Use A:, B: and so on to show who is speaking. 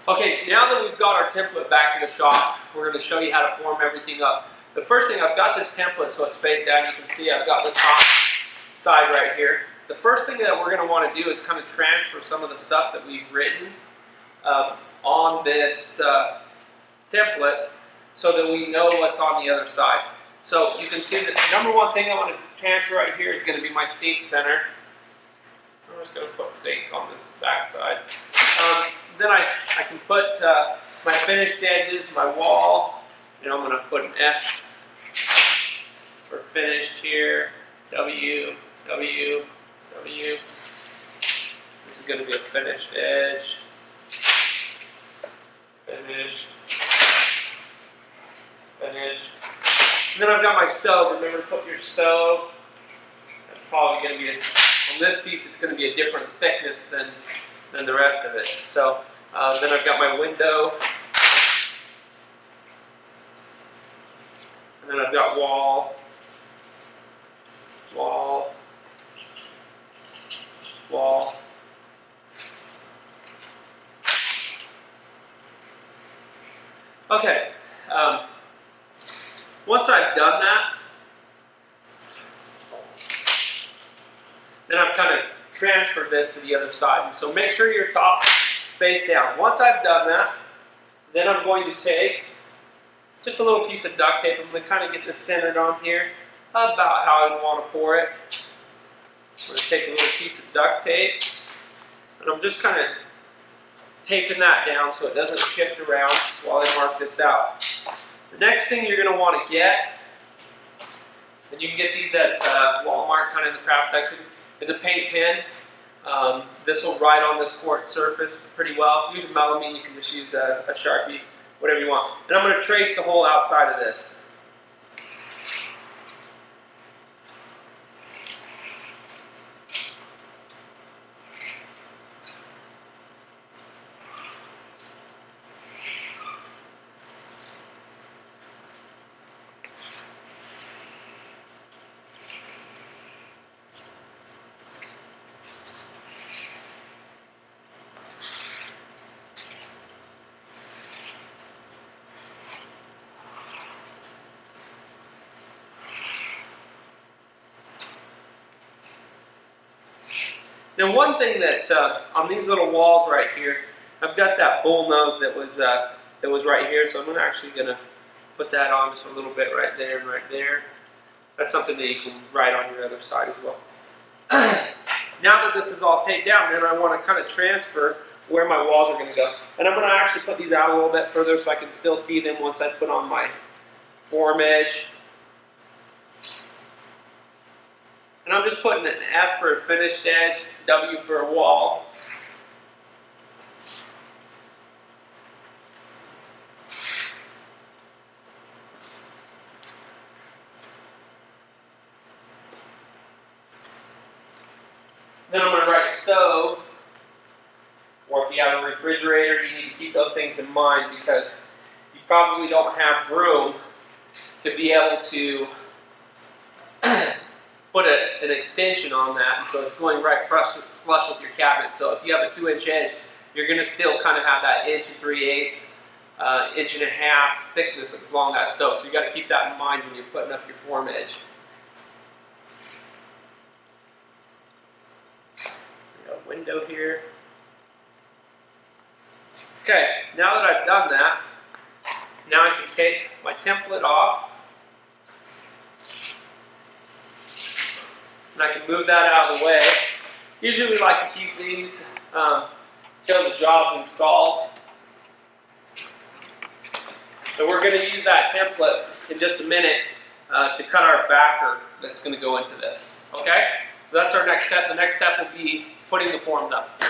A: Okay, now that we've got our template back to the shop, we're going to show you how to form everything up. The first thing, I've got this template so it's faced down. You can see I've got the top side right here. The first thing that we're going to want to do is kind of transfer some of the stuff that we've written on this template so that we know what's on the other side. So you can see that the number one thing I want to transfer right here is going to be my sink center. I'm just going to put sink on this back side. Then I can put my finished edges, my wall. I'm going to put an F for finished here. W, W, W. This is going to be a finished edge. Finished. Finished. And then I've got my stove. Remember to put your stove. That's probably going to be, on this piece, it's going to be a different thickness than the rest of it. So then I've got my window. And then I've got wall. Wall. Wall. Okay. Once I've done that, then I've kind of transferred this to the other side. And so make sure your top's face down. Once I've done that, then I'm going to take just a little piece of duct tape. I'm going to kind of get this centered on here, about how I want to pour it. I'm going to take a little piece of duct tape, and I'm just kind of taping that down so it doesn't shift around while I mark this out. The next thing you're going to want to get, and you can get these at Walmart, kind of in the craft section, is a paint pen. This will ride on this quartz surface pretty well. If you use a melamine, you can just use a Sharpie, whatever you want. And I'm going to trace the whole outside of this. Now, one thing that on these little walls right here, I've got that bull nose that was right here, so I'm actually going to put that on just a little bit right there and right there. That's something that you can write on your other side as well. Now that this is all taped down, then I want to kind of transfer where my walls are going to go. And I'm going to actually put these out a little bit further so I can still see them once I put on my form edge. And I'm just putting an F for a finished edge, W for a wall. Then I'm going to write stove, or if you have a refrigerator, you need to keep those things in mind because you probably don't have room to be able to put an extension on that, and so it's going right flush with your cabinet. So if you have a 2-inch edge, you're going to still kind of have that 1 3/8, 1.5 inch thickness along that stove. So you got to keep that in mind when you're putting up your form edge. We got a window here. Okay, now that I've done that, now I can take my template off. And I can move that out of the way. Usually we like to keep these until the job's installed. So we're going to use that template in just a minute to cut our backer that's going to go into this. Okay? So that's our next step. The next step will be putting the forms up.